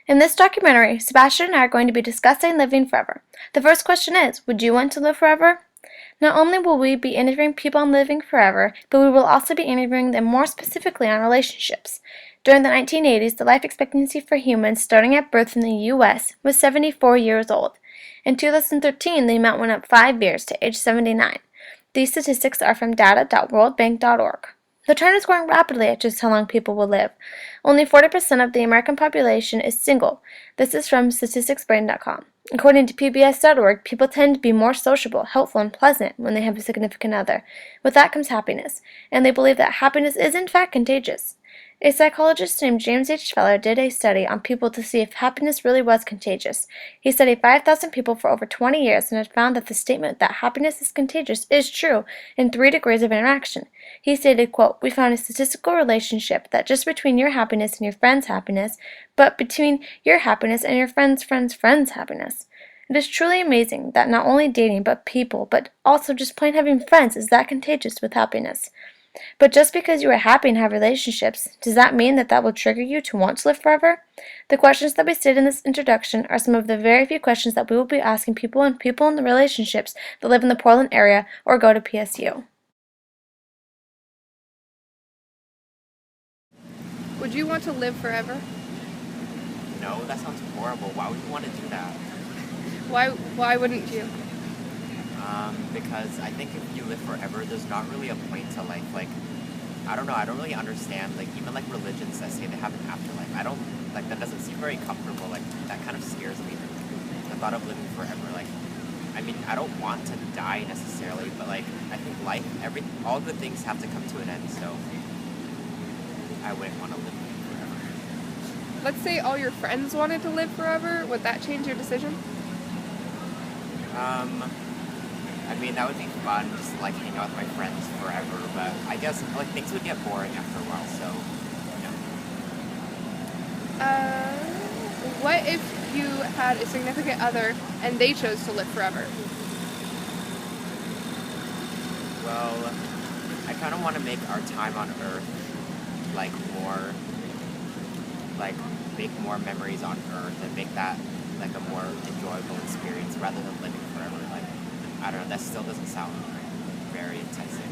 In this documentary, Sebastian and I are going to be discussing living forever. The first question is, would you want to live forever? Not only will we be interviewing people on living forever, but we will also be interviewing them more specifically on relationships. During the 1980s, the life expectancy for humans starting at birth in the U.S. was 74 years old. In 2013, the amount went up 5 years to age 79. These statistics are from data.worldbank.org. The trend is growing rapidly at just how long people will live. Only 40% of the American population is single. This is from statisticsbrain.com. According to PBS.org, people tend to be more sociable, helpful, and pleasant when they have a significant other. With that comes happiness, and they believe that happiness is in fact contagious. A psychologist named James H. Feller did a study on people to see if happiness really was contagious. He studied 5,000 people for over 20 years and had found that the statement that happiness is contagious is true in 3 degrees of interaction. He stated, quote, "We found a statistical relationship that just between your happiness and your friend's happiness, but between your happiness and your friend's friend's friend's happiness." It is truly amazing that not only dating but people, but also just plain having friends is that contagious with happiness. But just because you are happy and have relationships, does that mean that will trigger you to want to live forever? The questions that we stated in this introduction are some of the very few questions that we will be asking people in the relationships that live in the Portland area or go to PSU. Would you want to live forever? No, that sounds horrible. Why would you want to do that? Why wouldn't you? Because I think if you live forever, there's not really a point to life. Like, I don't know, I don't really understand, like, even like religions that say they have an afterlife. I don't, like, that doesn't seem very comfortable. Like, that kind of scares me. The thought of living forever, like, I mean, I don't want to die necessarily, but like, I think life, all good things have to come to an end, so I wouldn't want to live forever. Let's say all your friends wanted to live forever. Would that change your decision? I mean, that would be fun, just to, like, hang out with my friends forever, but I guess, like, things would get boring after a while, so, What if you had a significant other and they chose to live forever? Well, I kind of want to make our time on Earth, like, more, like, make more memories on Earth and make that, like, a more enjoyable experience rather than living forever, like, I don't know, that still doesn't sound very enticing.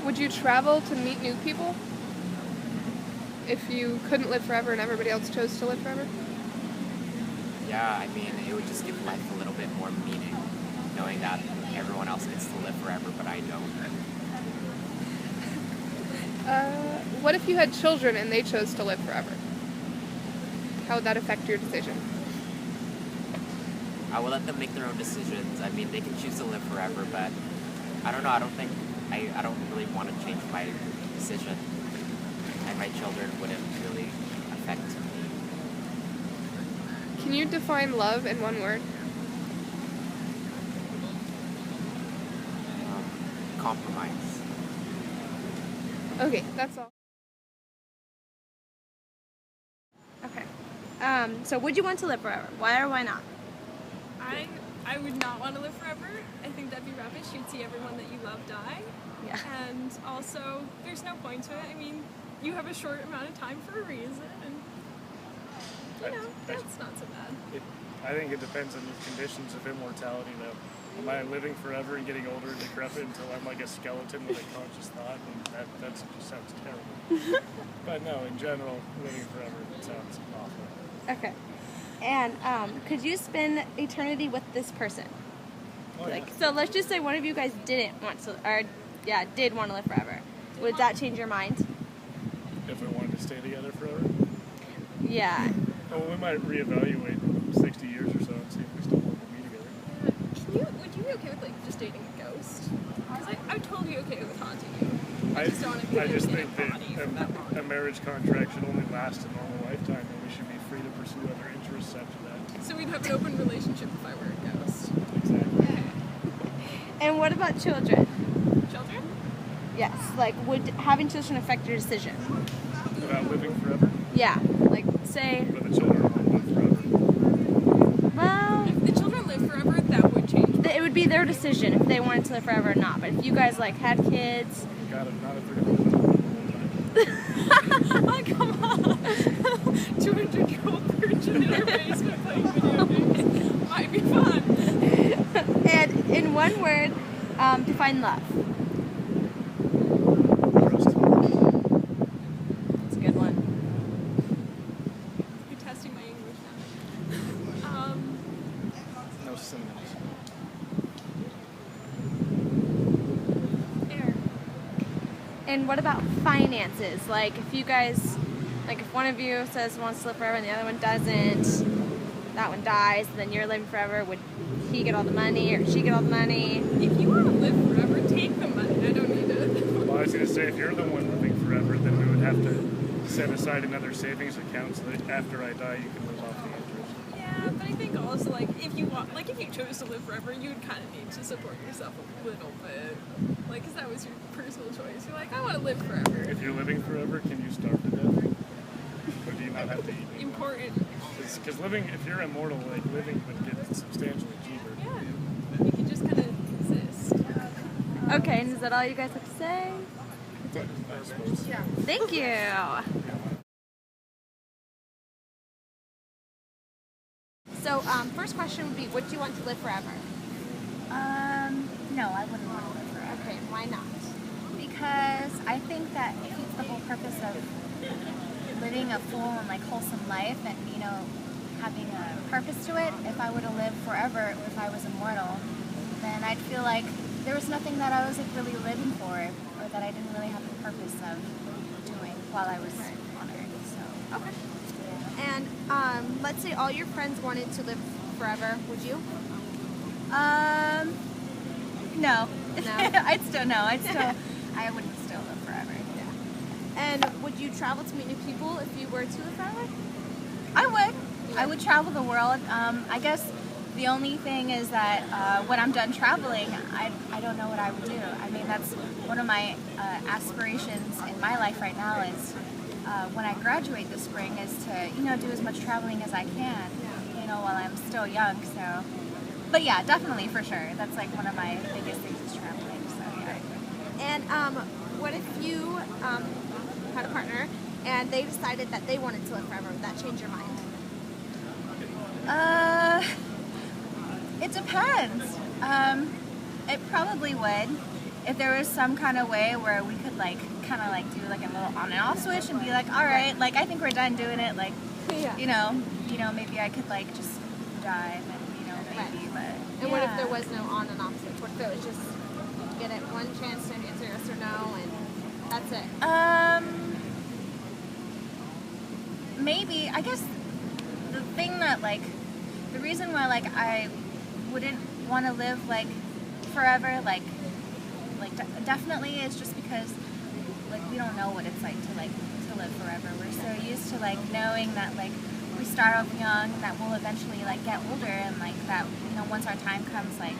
Would you travel to meet new people? If you couldn't live forever and everybody else chose to live forever? Yeah, I mean, it would just give life a little bit more meaning, knowing that everyone else gets to live forever, but I don't. What if you had children and they chose to live forever? How would that affect your decision? I will let them make their own decisions. I mean, they can choose to live forever, but I don't know, I don't really want to change my decision. And my children wouldn't really affect me. Can you define love in one word? Compromise. Okay, that's all. Okay. So would you want to live forever? Why or why not? I would not want to live forever. I think that'd be rubbish. You'd see everyone that you love die. Yeah. And also, there's no point to it. I mean, you have a short amount of time for a reason, and that's not so bad. I think it depends on the conditions of immortality, though. Am I living forever and getting older and decrepit until I'm like a skeleton with a conscious thought? And that just sounds terrible. But no, in general, living forever sounds awful. Okay. And could you spend eternity with this person? Oh, yeah. So let's just say one of you guys did want to live forever. Would that change your mind? If we wanted to stay together forever? Yeah. Oh, we might reevaluate 60 years or so and see if we still want to be together. Would you be okay with, like, just dating a ghost? Because I'm totally okay with haunting you. I just don't want to be I just in think a body for that that long. a marriage contract should only last a normal lifetime, and we should be free to pursue other interests after that. So we'd have an open relationship if I were a ghost. Exactly. And what about children? Children? Yes. Like, would having children affect your decision? About living forever? Yeah. Like, say, But the children won't live forever. well, If the children live forever, that would change. it would be their decision if they wanted to live forever or not. But if you guys, like, had kids... Got it, not if they're going to live Oh, come on. 200-year-old virgin in her basement playing video games. Might be fun. And in one word, define love. That's a good one. You're testing my English now. No synonyms. Air. And what about finances? Like if you guys, like if one of you says wants to live forever and the other one doesn't, that one dies, then you're living forever, would he get all the money or she get all the money? If you want to live forever, take the money. I don't need it. Well, I was going to say, if you're the one living forever, then we would have to set aside another savings account so that after I die, you can live off the interest. Yeah, but I think also like if you chose to live forever, you would kind of need to support yourself a little bit, like because that was your personal choice. You're like, I want to live forever. If you're living forever, can you starve to death? Or do you not have to eat anymore? Important. Because living, if you're immortal, like living would get substantially cheaper. Yeah, you can just kind of exist. Okay, and is that all you guys have to say? I suppose. Yeah. Thank you. So, first question would be, would you want to live forever? No, I wouldn't want to live forever. Okay, why not? Because I think that defeats the whole purpose of living a full and like wholesome life and, you know, having a purpose to it. If I were to live forever, if I was immortal, then I'd feel like there was nothing that I was like really living for, or that I didn't really have the purpose of doing while I was on Earth. So Okay. And let's say all your friends wanted to live forever, would you? no. No? I'd still no. I wouldn't still live forever. And would you travel to meet new people if you were to live forever? I would. I would travel the world. I guess the only thing is that when I'm done traveling, I don't know what I would do. I mean, that's one of my aspirations in my life right now is when I graduate this spring is to, you know, do as much traveling as I can, you know, while I'm still young. So, but yeah, definitely for sure. That's like one of my biggest things is traveling. So yeah. And what if you had a partner and they decided that they wanted to live forever? Would that change your mind? It depends. It probably would. If there was some kind of way where we could like kind of like do like a little on and off switch and be like, all right, like I think we're done doing it. Like, Yeah. you know, maybe I could like just dive and maybe, but. And what if there was no on and off switch? What if it was just you get it one chance to answer yes or no and that's it? Maybe I guess the thing that like the reason why like I wouldn't want to live like forever definitely is just because like we don't know what it's like to live forever. We're so used to like knowing that like we start off young and that we'll eventually like get older and like that, you know, once our time comes, like,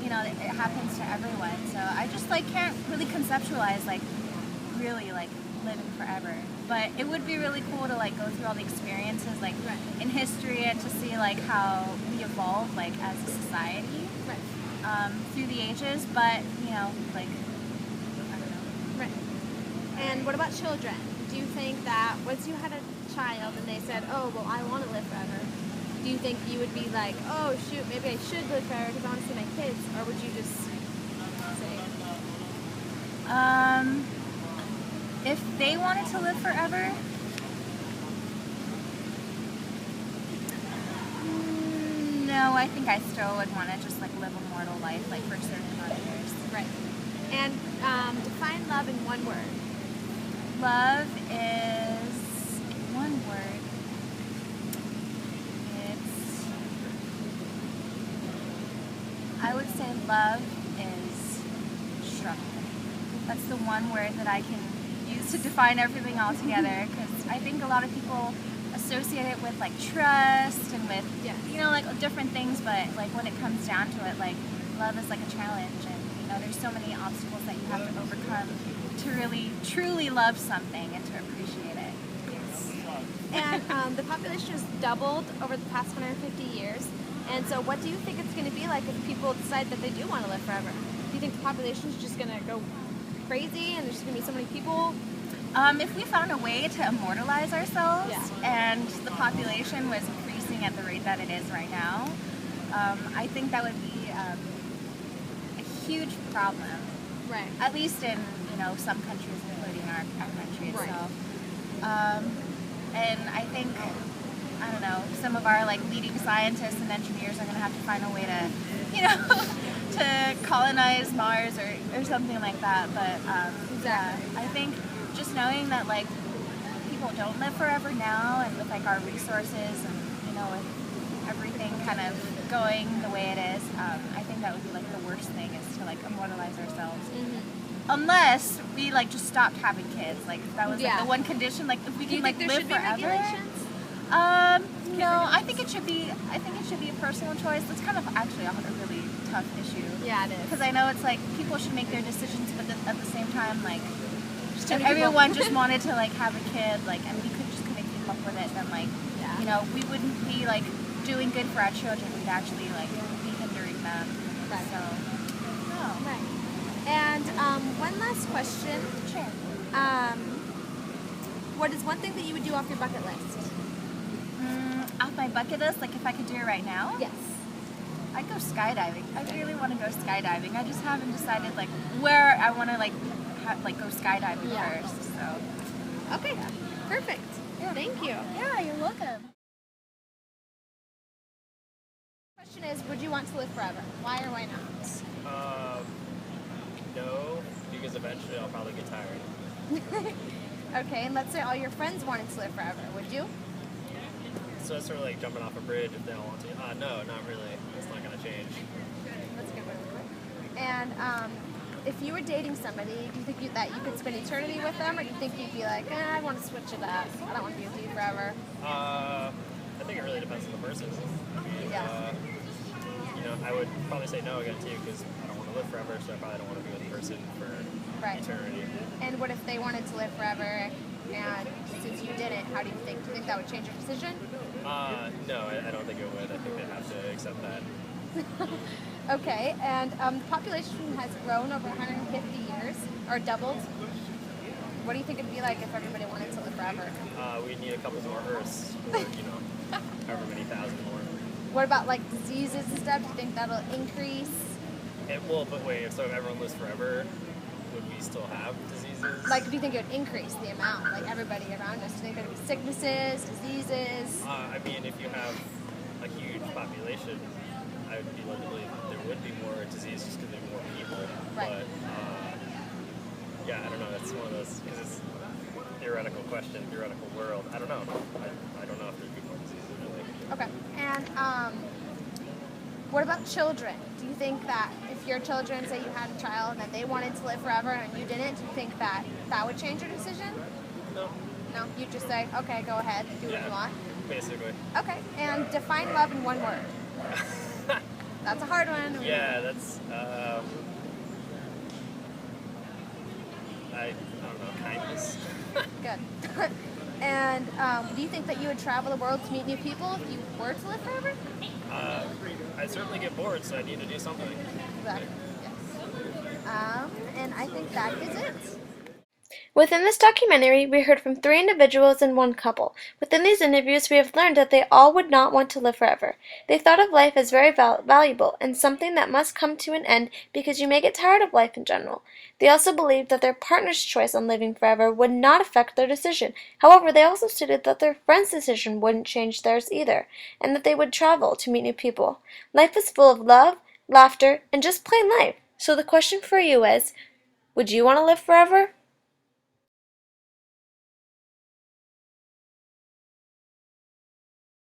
you know, it happens to everyone. So I just like can't really conceptualize like really like living forever. But it would be really cool to like go through all the experiences like in history and to see like how we evolve like as a society through the ages. But you know, like I don't know. Right. And what about children? Do you think that once you had a child and they said, oh, well, I want to live forever, do you think you would be like, oh, shoot, maybe I should live forever because I want to see my kids? Or would you just say? If they wanted to live forever, no, I think I still would want to just like live a mortal life, like for a certain amount of years. Right. And define love in one word. Love is, in one word, I would say love is struggle. That's the one word that I can use to define everything all together, because I think a lot of people associate it with like trust and with, you know, like different things, but like when it comes down to it, like love is like a challenge, and you know, there's so many obstacles that you have to overcome to really truly love something and to appreciate it. And the population has doubled over the past 150 years. And so what do you think it's going to be like if people decide that they do want to live forever? Do you think the population is just going to go crazy and there's just going to be so many people? If we found a way to immortalize ourselves and the population was increasing at the rate that it is right now, I think that would be a huge problem. Right. At least in some countries, including our country itself. And I think some of our leading scientists and engineers are going to have to find a way to to colonize Mars or something like that. But I think just knowing that people don't live forever now, and with our resources and with everything kind of going the way it is, I think that would be the worst thing is to immortalize ourselves. Unless we just stopped having kids, that was the one condition. If we can live forever. No, I think it should be. I think it should be a personal choice. It's kind of actually a really tough issue. Yeah, it is. Because I know it's people should make their decisions, but at the same time, if everyone just wanted to have a kid, and we couldn't keep up with it, then we wouldn't be doing good for our children. We'd actually be hindering them. Right. So, no. Right. And one last question. Sure. What is one thing that you would do off your bucket list? Off my bucket list, if I could do it right now? Yes. I'd go skydiving. I really want to go skydiving. I just haven't decided where I want to go skydiving first. So. Okay. Perfect. Yeah. Thank you. Yeah, you're welcome. Question is, would you want to live forever? Why or why not? No, because eventually I'll probably get tired. Okay, and let's say all your friends wanted to live forever. Would you? So it's sort of like jumping off a bridge if they don't want to. No, not really. It's not going to change. That's a good one. And if you were dating somebody, do you think that you could spend eternity with them, or do you think you'd be like, I want to switch it up. I don't want to be with you forever. I think it really depends on the person. Yeah. I would probably say no again too, because I don't want to live forever, so I probably don't want to be with the person for eternity. And what if they wanted to live forever, and since you didn't, how do you think? Do you think that would change your decision? No, I don't think it would. I think they'd have to accept that. Okay, and the population has grown over 150 years, or doubled. What do you think it'd be like if everybody wanted to live forever? We'd need a couple more Earths, or, however many thousand more. What about diseases and stuff? Do you think that'll increase? But wait, so if everyone lives forever, would we still have diseases? Do you think it would increase the amount, everybody around us? Do you think there'd be sicknesses, diseases? If you have a huge population, I would be led to believe there would be more disease just because there are more people. Right. But, I don't know. That's one of those, because it's a theoretical question, theoretical world. I don't know. I don't know if there'd be more diseases, really. Okay. And what about children? Do you think that if your children, say you had a child and they wanted to live forever and you didn't, do you think that would change your decision? No. No? You just say, okay, go ahead, do what you want? Basically. Okay. And define love in one word. That's a hard one. Yeah, that's, I don't know, kindness. Good. And do you think that you would travel the world to meet new people if you were to live forever? I'd certainly get bored, so I need to do something. Exactly. Yes. And I think that is it. Within this documentary, we heard from 3 individuals and 1 couple. Within these interviews, we have learned that they all would not want to live forever. They thought of life as very valuable and something that must come to an end because you may get tired of life in general. They also believed that their partner's choice on living forever would not affect their decision. However, they also stated that their friend's decision wouldn't change theirs either, and that they would travel to meet new people. Life is full of love, laughter, and just plain life. So the question for you is, would you want to live forever?